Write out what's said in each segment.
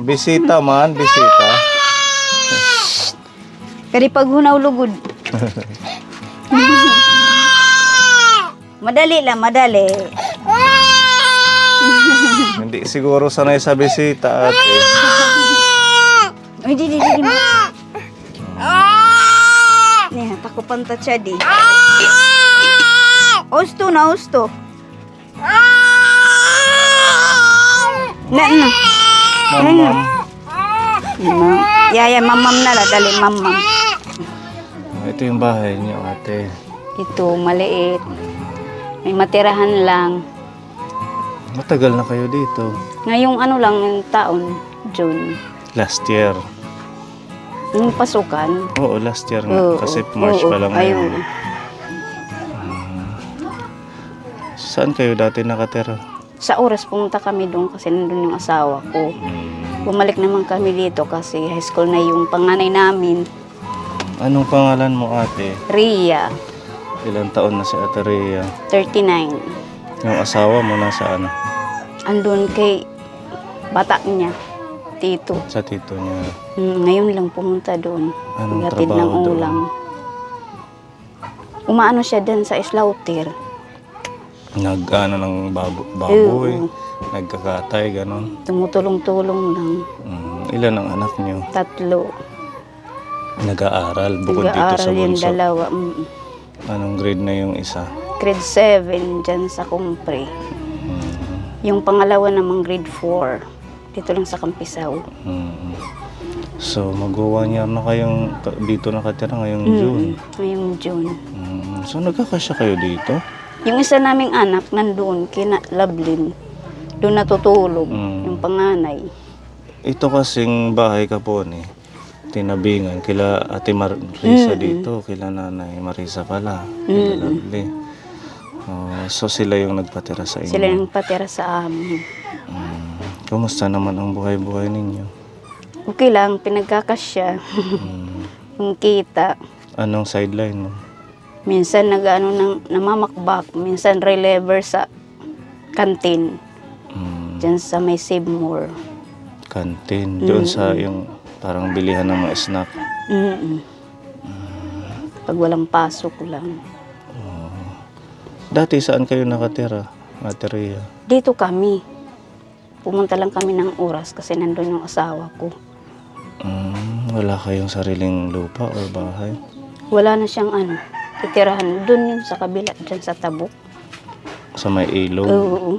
Bisita man, bisita. Kari pag hunaw lugod. Madali lang, madali. Hindi siguro sanay sa bisita, ate. Uy, di. Nih, takupan ta siya di. Usto na, usto. Na. Mamam. Yaya, mamam na la, dali, mamam. Ito yung bahay niyo, ate. Ito, maliit. May matirahan lang. Matagal na kayo dito. Ngayong ano lang, yung taon, June. Last year. Yung pasukan. Oo, last year nga. Kasi March pa lang ngayon. Ayun. Saan kayo dati nakatira? Sa oras pumunta kami doon kasi nandun yung asawa ko. Bumalik naman kami dito kasi high school na yung panganay namin. Anong pangalan mo, ate? Ria, Ilang taon na si Ate Rhea? 39. Yung asawa mo nasaan? Andun kay bata niya, tito. Sa tito niya. Ngayon lang pumunta doon. Anong Gatid ng trabaho doon? ulam. Umaano siya dun sa slaughter. Nag-ano ng baboy, Oo. nagkakatay, ganon. Tumutulong-tulong lang. Ilan ang anak niyo? 3. Nag-aaral bukod dito sa Nag-aaral yung bunso. dalawa. Anong grade na yung isa? Grade 7 dyan sa Kumpre. Yung pangalawa namang grade 4. Dito lang sa Kampisaw. So, mag-1 year na kayong dito nakatira ngayong June. Ngayong June. So, nagkakasya kayo dito? Yung isa naming anak nandoon, kina Lablin. Doon natutulog. Yung panganay. Ito kasing bahay kapon eh. Tinabingan kila Ate Marisa dito, kila Nanay Marisa pala. Kila Lovely. So, sila yung nagpatira sa inyo. Sila yung patira sa amin. Kumusta naman ang buhay-buhay ninyo? Okay lang, pinagkakasya. Yung kita. Anong sideline mo? Minsan namamakbak. Minsan reliever sa kantin. Diyan sa may Seymour. Kantin. Doon sa yung parang bilihan ng mga snack. Pag walang pasok lang. Dati saan kayo nakatira, Ate Rhea? Dito kami. Pumunta lang kami ng oras kasi nandun yung asawa ko. Wala kayong sariling lupa o bahay? Wala na siyang titirahan. Doon yun sa kabila, dyan sa Tabuk. Sa may ilog? Oo.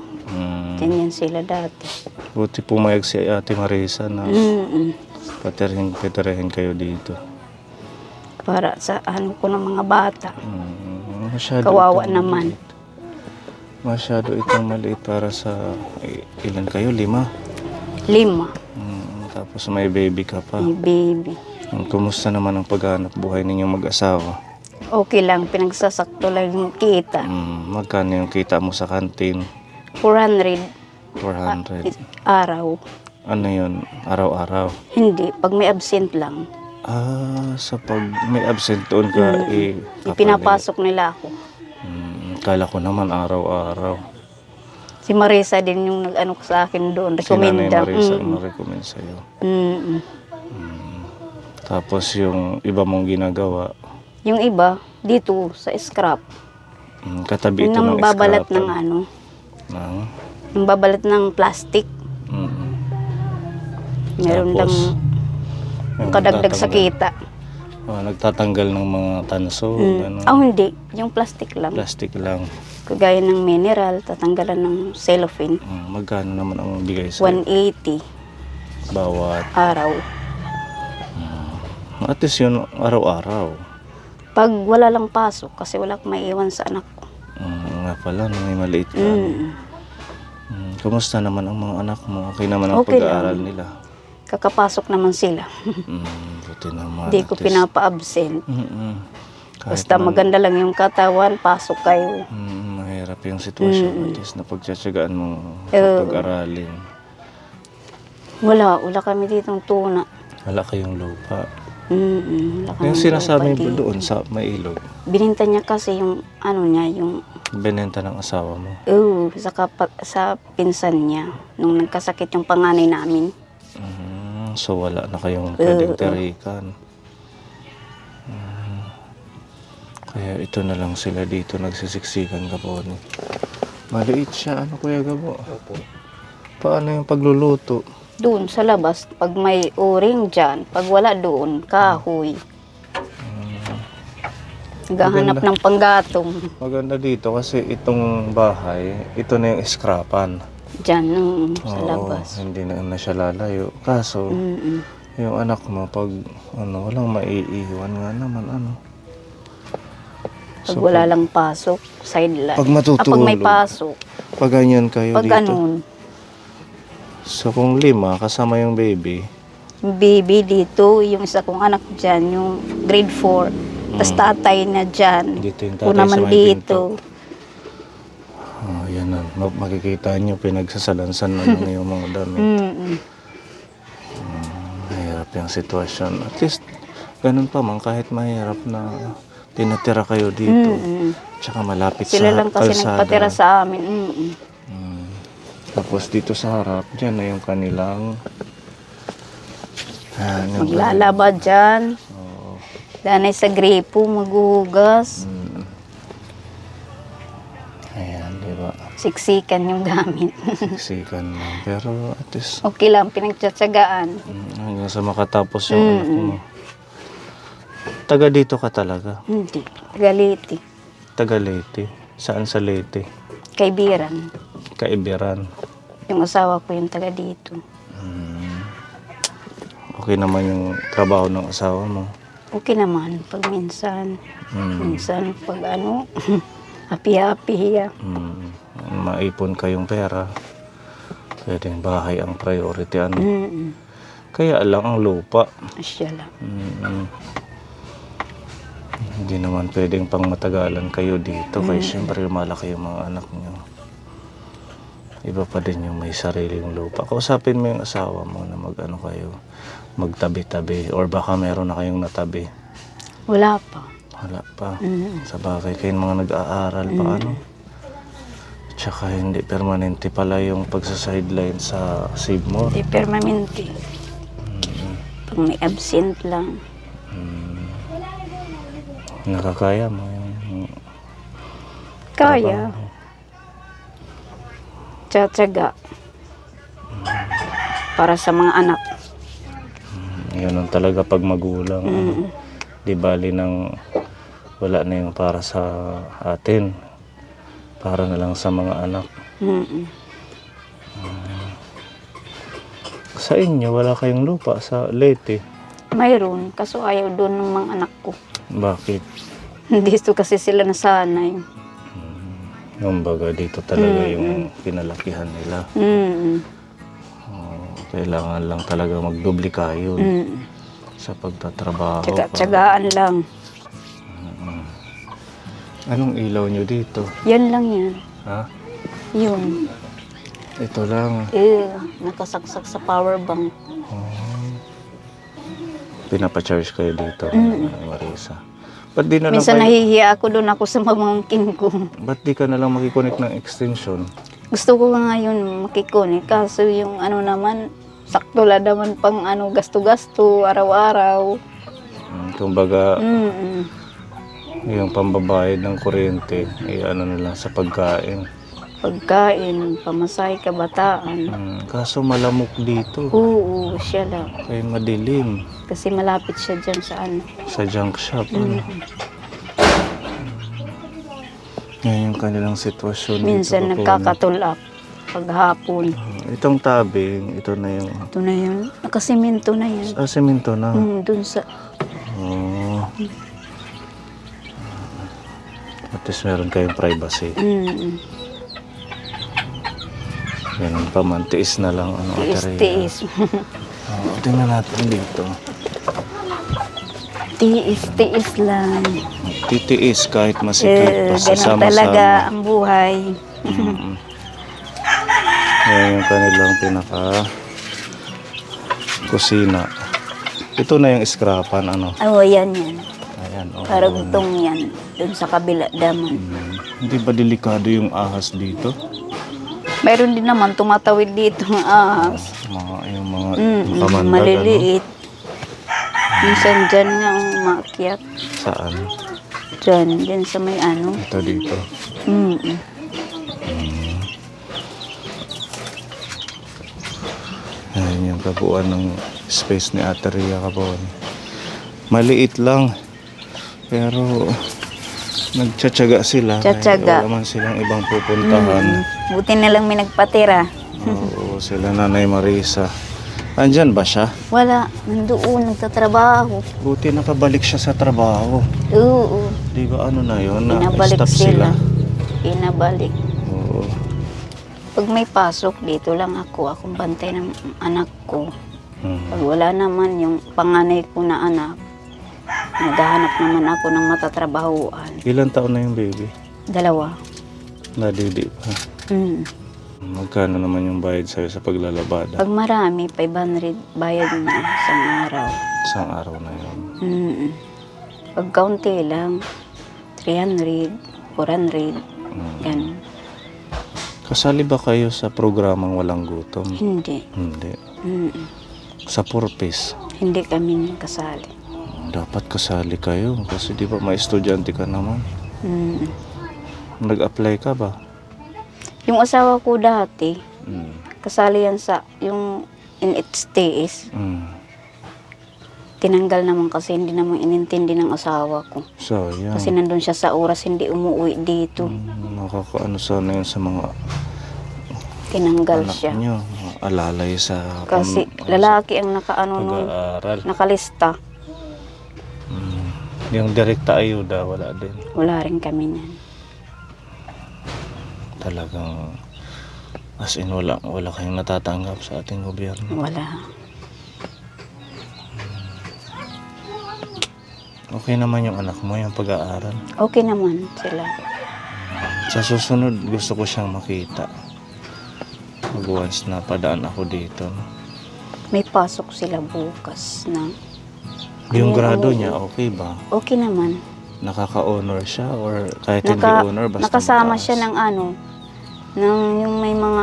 Ganyan sila dati. Buti pumayag si Ate Marisa na patirahin kayo dito. Para sa ko ng mga bata. Masyado Kawawa itong naman. maliit. Masyado itong maliit para sa ilan kayo? 5? 5. Tapos may baby ka pa. May baby. Kumusta naman ang paghanap buhay ninyong mag-asawa? Okay lang, pinagsasakto lang yung kita. Magkano yung kita mo sa kantin? 400 400. araw. Ano yun? Araw-araw? Hindi, pag may absent lang. Sa pag may absent doon ka, Pinapasok nila ako. Kala ko naman araw-araw. Si Marisa din yung nag-ano sa akin doon. Si Nanay Rekomenda. Marisa ang na-recommend sa'yo. Tapos yung iba mong ginagawa, Yung iba, dito sa scrap. katabi ito Yung ng babalat scrapan. ng Ng? yung babalat ng plastic. Meron Tapos, lang yung kadagdag sa kita. nagtatanggal ng mga tanso, gano'n. Hindi. Yung plastic lang. Plastic lang. Kagaya ng mineral, tatanggalan ng cellophane. Magkano naman ang bigay sa 180 bawat? araw. At least yun araw-araw. Pag wala lang pasok, kasi wala akong maiiwan sa anak ko. Nga pala, may maliit ka. Kumusta naman ang mga anak mo? Okay naman ang Okay pag-aaral lang. nila? Kakapasok naman sila. Buti naman. Hindi ko at least. pinapa-absent. Kahit Basta naman, maganda lang yung katawan, pasok kayo. mahirap yung sitwasyon. At least na pagtsatsagaan mo pag-aralin. Wala kami ditong tuna. Wala kayong lupa. Wala kami Yung sinasabi lupa mo dito. doon sa may ilog, Bininta niya kasi yung yung binenta ng asawa mo. sa pinsan niya nung nagkasakit yung panganay namin. So wala na kayong pwedeng tirikan. Kaya ito na lang sila dito nagsisiksikan ka po. Maliit siya. Ano Kuya Gabo? Opo. Paano yung pagluluto? Doon sa labas, pag may uring dyan, pag wala doon, kahoy. Naghahanap ng panggatong. Maganda dito kasi itong bahay, ito na yung iskrapan. Dyan, sa Oo, labas. hindi na siya lalayo. Kaso, Mm-mm. yung anak mo, pag walang maiiwan nga naman, Pag wala lang pasok, sideline. Pag matutulog. Pag may pasok, Pag ganyan kayo pag dito. ganun, So kung 5, kasama yung baby, yung baby dito, yung isa kong anak dyan, yung grade 4. Tapos tatay na dyan. dito yung Ako tatay sa naman may dito. pinto. Yan na. Makikita nyo, pinagsasalansan na lang yung mga damit. Mm-mm. Mahirap yung sitwasyon. At least, ganun pa man, kahit mahirap na tinatira kayo dito. Mm-mm. Tsaka malapit Sila sa lang kasi kalsada. nagpatira sa amin. Mm-mm. Tapos dito sa harap, dyan na yung kanilang... yung Maglalaba dyan. Oo. Danay sa gripo, maghuhugas. Ayan, di ba? Siksikan yung gamit. Siksikan lang. Pero at least, Okay lang, pinagtsatsagaan. hanggang sa makatapos yung anak mo. Taga dito ka talaga? Hindi. Galiti. Taga Leyte. Saan sa Leyte? Kaibiran. Kaibiran. Yung asawa ko yung taga dito. Okay naman yung trabaho ng asawa mo. Okay naman, pag minsan. Hmm. Minsan, pag happy-happy. Maipon kayong pera. Pwedeng bahay ang priority. Mm-mm. Kaya lang ang lupa. Asya lang. Hindi naman pwedeng pang matagalan kayo dito. Kaya syempre malaki yung mga anak nyo. Iba pa din yung may sariling lupa. Kausapin mo yung asawa mo na kayo, magtabi-tabi. Or baka meron na kayong natabi. Wala pa. Wala pa. Mm. Sa bagay kayong mga nag-aaral pa Tsaka hindi permanente pala yung pagsa-sideline sa Save More. Di permanente. Pag may absent lang. Nakakaya mo yung Kaya. Tsatsaga. Para sa mga anak. Ganun talaga pag magulang. Di bali nang wala na yung para sa atin. Para na lang sa mga anak. Mm-mm. Sa inyo, wala kayong lupa sa Leyte. Mayroon, kaso ayaw doon ng mga anak ko. Bakit? Dito kasi sila nasanay. Kumbaga dito talaga yung pinalakihan nila. Mm-mm. Kailangan lang talaga magdubli kayo Mm-mm. sa pagtatrabaho. Tsaga-tsagaan lang. Anong ilaw nyo dito? Yan lang yan. Ha? Yun. Ito lang. Nakasaksak sa power bank. Pinapa-charge kayo dito, Marisa. Ba't di na lang Minsan kayo, nahihiya ako doon ako sa mamangkin ko. ba't di ka na lang makikonnect ng extension? Gusto ko nga ngayon makikunik. Kaso yung naman, sakto lang naman pang gasto-gasto, araw-araw. Kumbaga, Mm-mm. yung pambabayad ng kuryente, na lang sa pagkain. Pagkain, pamasahe, kabataan. Kaso malamok dito. Oo, siya lang. Kaya madilim. Kasi malapit siya dyan sa Sa junk shop. Yan yung kanilang sitwasyon Minsan dito. nagkakatulak paghapon. Itong tabing, ito na yung... Ito na yun. Nakasiminto na yan. semento na. Dun sa... Oh. At least meron kayong privacy. Ganun pa man, tiis na lang. Tiis-tiis. Tingnan natin dito. Tiis-tiis lang. Titiis kahit masikip. Basta Ganun sama-sama. talaga ang buhay. Yan yung kanilang kusina. Ito na yung skrapan, Oo, yan. Ayan, Karugtong yan. Dun sa kabila daman. Hindi ba delikado yung ahas dito? Mayroon din naman tumatawid dito ng ahas. Yung mga Mm, kamandag, maliliit. Minsan dyan nga ang maakyat. Saan? Dyan sa may ano. Ito dito. Mm. Ayan yung kabuuan ng space ni Ate Rhea kapon. Maliit lang. Pero nagtsatsaga sila. Tsatsaga. Wala man silang ibang pupuntahan. Buti na lang may nagpatira. Oo, sila Nanay Marisa. Andyan ba siya? Wala, nandoon, nagtatrabaho. Buti nakabalik siya sa trabaho. Oo, Di ba ano na yun? pinabalik Na-stop sila. Pinabalik. Oo. Pag may pasok, dito lang akong bantay ng anak ko. Hmm. Pag wala naman yung panganay ko na anak, naghahanap naman ako ng matatrabahuan. Ilan taon na yung baby? 2. Nadidi pa. Mm. Magkano naman yung bayad sa'yo sa paglalabada? Pag marami, 500 bayad niya isang araw. Isang araw na yun. Mm. Pag kaunti lang, 300, 400, ganun. Kasali ba kayo sa programang Walang Gutom? Hindi. Hindi. Mm. Sa purpose? Hindi kami kasali. Dapat kasali kayo kasi di ba may estudyante ka naman. Mm. Nag-apply ka ba? Yung asawa ko dati, Mm. kasali yan sa yung NHTS. Tinanggal naman kasi hindi naman inintindi ng asawa ko. So, yan. Kasi nandun siya sa oras, hindi umuwi dito. Nakakaano sana yun sa mga Tinanggal anak siya. nyo. Mga alalay sa Kasi lalaki ang nakaano nun, pag-aaral. nakalista. Yung direkta ayuda, wala din. Wala rin kami niyan. Talagang as in wala kayong natatanggap sa ating gobyerno. Wala. Okay naman yung anak mo, yung pag-aaral. Okay naman sila. Sa susunod, gusto ko siyang makita. Pag once na padaan ako dito. No? May pasok sila bukas na. Yung Ano, grado ano, niya, okay ba? Okay naman. Nakaka-honor siya or kahit hindi honor, basta Nakasama mataas? siya ng ano, ng yung may mga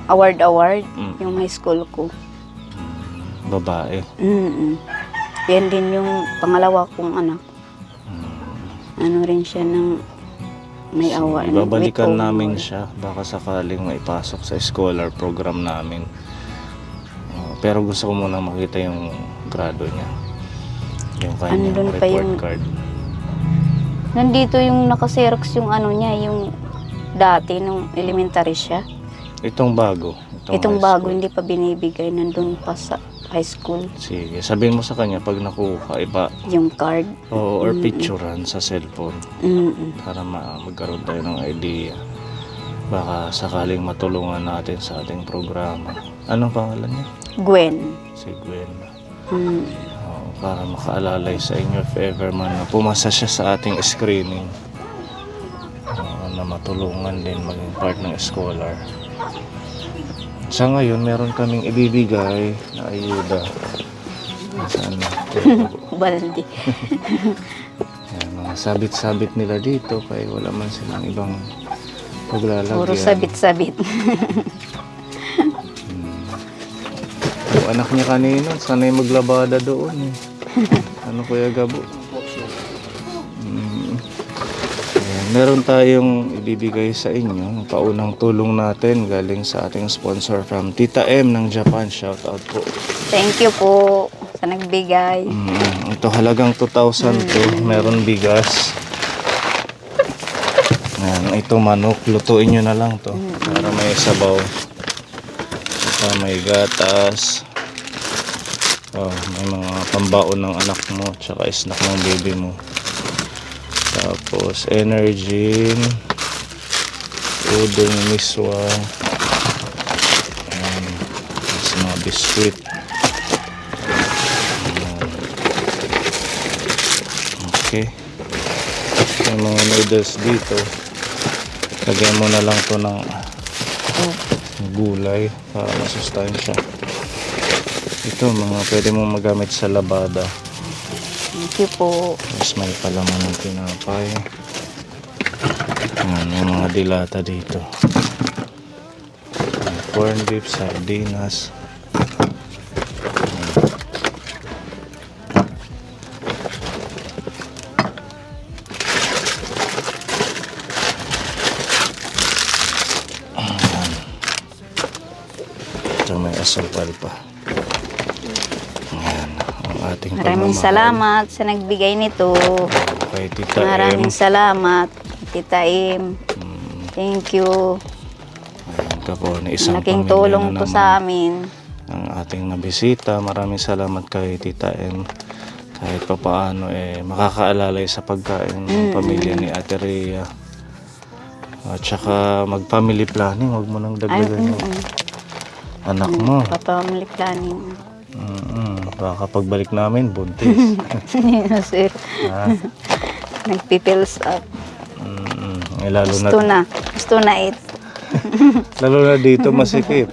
award, Mm. yung high school ko. Babae. Mm. Yan din yung pangalawa kong anak. Ano rin siya ng may award. Ibabalikan may namin honor. siya. Baka sakaling maipasok sa scholar program namin. Pero gusto ko muna makita yung grado niya. Yung kanyang Andun pa report yung- card. Nandito yung nakaserox yung ano niya, yung dati nung elementary siya. Itong bago. Itong high bago school. hindi pa binibigay, nandun pa sa high school. Sige, sabihin mo sa kanya pag nakuha, Yung card. or picturean sa cellphone Mm. para magkaroon tayo ng idea. Baka sakaling matulungan natin sa ating programa. Anong pangalan niya? Gwen. Si Gwen. Mm. Para makaalalay sa inyo if ever man na pumasa siya sa ating screening. Na matulungan din maging part ng scholar. Sa ngayon, meron kaming ibibigay na ayuda. Saan na? Baldi. Yan, mga sabit-sabit nila dito kaya wala man silang ibang paglalagyan. Puro sabit-sabit. Yung anak niya kanina, sanay maglabada doon eh. Ano Kuya Gabo? Ayan, meron tayong ibibigay sa inyo. Paunang tulong natin galing sa ating sponsor from Tita M ng Japan. Shout out po. Thank you po sa nagbigay. Ito halagang 2,000 to. Meron bigas. Ayan, ito manok. Lutuin nyo na lang to. Para may sabaw. Para may gatas. May mga pambaon ng anak mo. Tsaka snack ng baby mo. Tapos energy. Udong miswa. Tapos mga biskuit. Okay. May mga noodles dito. Lagyan mo na lang to ng gulay para masustansya. Ito mga pwede mong magamit sa labada. Thank you po. Tapos may palaman ng tinapay. May mga dilata dito. May corned beef, sardinas. asukal pa. Ayan, ang ating Maraming pagmamahal salamat sa nagbigay nito. kay Tita M. Maraming salamat, Tita Im. Thank you. Ayan ka po, na isang Malaking pamilya tulong na to naman sa amin. ang ating nabisita. Maraming salamat kay Tita M. Kahit pa paano makakaalalay sa pagkain ng pamilya ni Ate Rhea. At saka mag-family planning, huwag mo nang dagdagan yung anak mo. Family planning. Baka pagbalik namin, buntis. Sir. Ha? Nagpipills up. Lalo Gusto na it. lalo na dito masikip.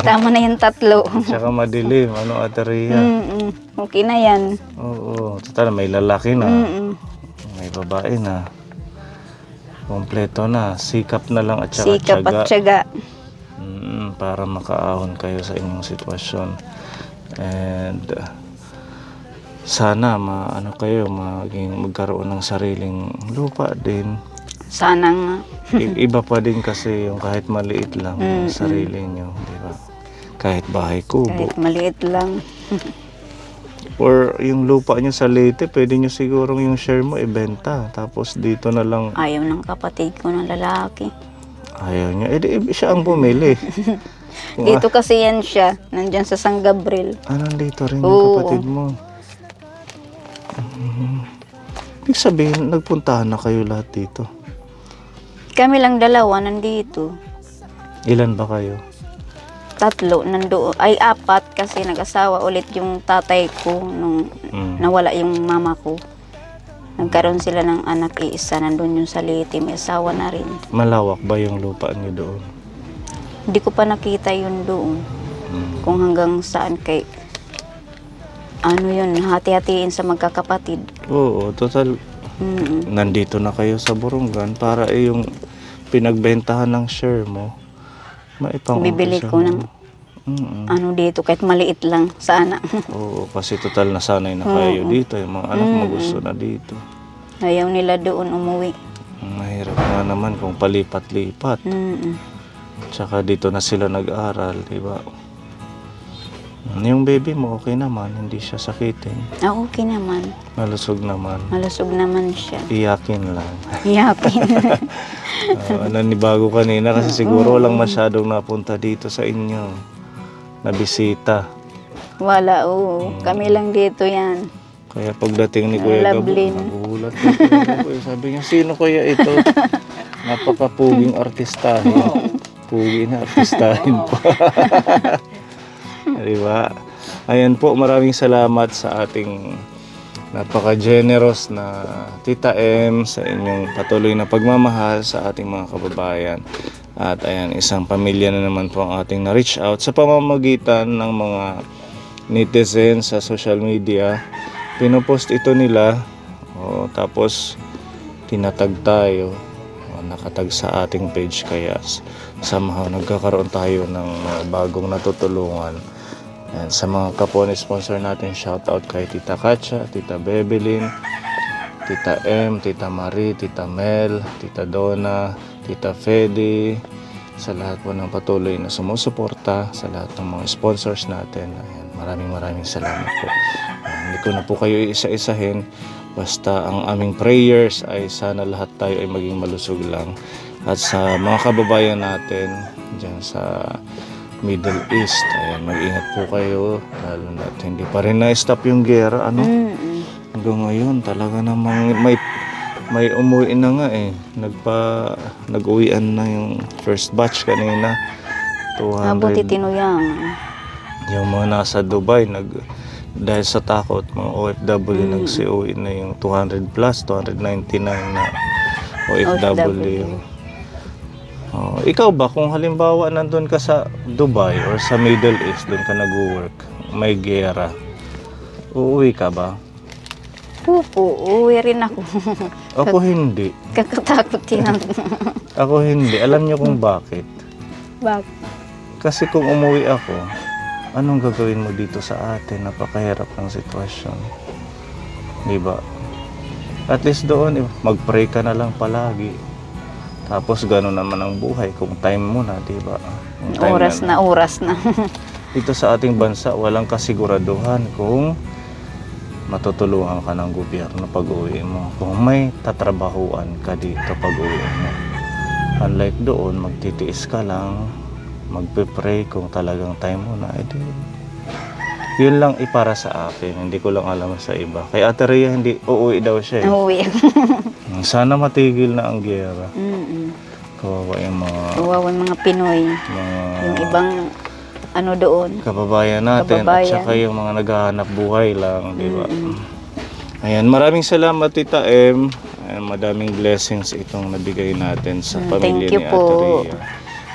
Tama na yung 3. Tsaka madilim. Ano, Ate Rhea? Okay na yan. Oo. Total, may lalaki na. May babae na. Kompleto na. Sikap na lang at saka Sikap at tiyaga. Para makaahon kayo sa inyong sitwasyon. And sana magkaroon ng sariling lupa din. Sana nga. Iba pa din kasi yung kahit maliit lang yung sarili nyo, di ba? Kahit bahay kubo. Kahit maliit lang. Or yung lupa nyo sa Leyte, pwede nyo sigurong yung share mo ibenta. Tapos dito na lang. Ayaw ng kapatid ko ng lalaki. Ayaw niya. Siya ang bumili. Dito kasi yan siya. Nandyan sa San Gabriel. Nandito rin yung Oo. kapatid mo. Ibig sabihin, nagpuntahan na kayo lahat dito. Kami lang dalawa nandito. Ilan ba kayo? 3 nandoon. Ay 4 kasi nag-asawa ulit yung tatay ko nung nawala yung mama ko. Nagkaroon sila ng anak iisa. Nandun yung sa Leyte. May asawa na rin. Malawak ba yung lupa niyo doon? Hindi ko pa nakita yun doon. Kung hanggang saan kay yun, hati-hatiin sa magkakapatid. Oo, total. Nandito na kayo sa Burungan para yung pinagbentahan ng share mo, Bibili ko ng dito kahit maliit lang sana. Oo, kasi total nasanay na kayo dito. Yung mga anak mo gusto na dito. Ayaw nila doon umuwi. Mahirap nga naman kung palipat-lipat. Tsaka dito na sila nag-aral, di ba? Yung baby mo okay naman, hindi siya sakitin. Okay naman. Malusog naman. Malusog naman siya. Iyakin lang. Yakin. Nanibago kanina kasi siguro walang masyadong napunta dito sa inyo na bisita. Wala, kami lang dito yan. Kaya pagdating ni Kuya Gabo, Lovelyn. nagulat ni Kuya Gabo. Sabi niya, sino kaya ito? Napakapuging artistahin. Pugi na artistahin pa. Diba? Ayan po, maraming salamat sa ating napaka-generous na Tita M sa inyong patuloy na pagmamahal sa ating mga kababayan. At ayan, isang pamilya na naman po ang ating na-reach out sa pamamagitan ng mga netizens sa social media. Pinopost ito nila, tapos tinatag tayo, nakatag sa ating page, kaya somehow nagkakaroon tayo ng bagong natutulungan. And sa mga kapwa sponsor natin, shoutout kay Tita Katya, Tita Bebelyn, Tita M, Tita Marie, Tita Mel, Tita Donna, Tita Fede, sa lahat po ng patuloy na sumusuporta, sa lahat ng mga sponsors natin. Ayan, maraming salamat po. Hindi ko na po kayo isa-isahin, basta ang aming prayers ay sana lahat tayo ay maging malusog lang. At sa mga kababayan natin dyan sa Middle East, ayan, mag-ingat po kayo, lalo na hindi pa rin na-stop yung gera, hanggang ngayon talaga namang may umuwi na nga nag-uwian na yung first batch kanina, 200. Buti tinuyang. Yung mga nasa Dubai, dahil sa takot, mga OFW, nagsi-uwi na yung 200 plus, 299 na OFW. Ikaw ba, kung halimbawa nandun ka sa Dubai or sa Middle East, doon ka nag-work, may gera, uuwi ka ba? Uuwi rin ako. Ako hindi. Kakatakot yan. Ako hindi. Alam niyo kung bakit? Bakit? Kasi kung umuwi ako, anong gagawin mo dito sa atin? Napakahirap ng sitwasyon. Diba? At least doon, mag-pray ka na lang palagi. Tapos gano'n naman ang buhay kung time mo na, diba? Oras na. dito sa ating bansa, walang kasiguraduhan kung matutulungan ka ng gobyerno pag uwi mo. Kung may tatrabahuan ka dito pag uwi mo. Unlike doon, magtitiis ka lang, magpe-pray kung talagang time mo na. Edi, yun lang ipara sa akin. Hindi ko lang alam sa iba. Kay Ate Rhea, hindi uuwi daw siya. Uwi. Sana matigil na ang giyera. Mm-mm. Kawawa yung Kawawa yung mga Pinoy. Yung ibang ano doon. kababayan natin Kababayan. at saka yung mga naghahanap buhay lang, di ba? Ayan, maraming salamat Tita M. Ayan, madaming blessings itong nabigay natin sa pamilya Thank you ni Ate po. Rhea.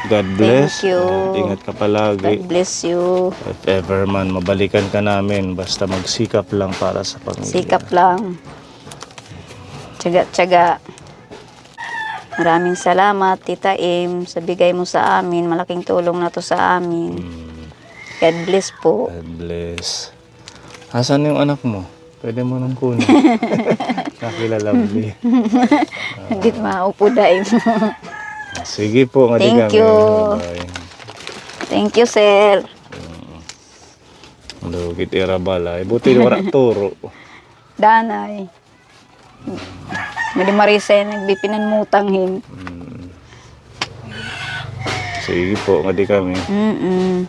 God bless. Thank you. Ayan, ingat ka palagi. God bless you. If ever man, mabalikan ka namin. Basta magsikap lang para sa pamilya. Sikap lang. Tiyaga-tiyaga. Maraming salamat, Tita Im, sa bigay mo sa amin. Malaking tulong na to sa amin. God bless po. God bless. Asan yung anak mo? Pwede mo nang kunin. Nakilala-lovely. Hindi maupo dahil mo. Sige po, nga di Thank kami. you. Bye. Thank you, sir. Lugit irabala. Buti wala turo. Danay. Mali Marisa nagbipinanmutanghin. Sige po, nga di kami. Mm-mm.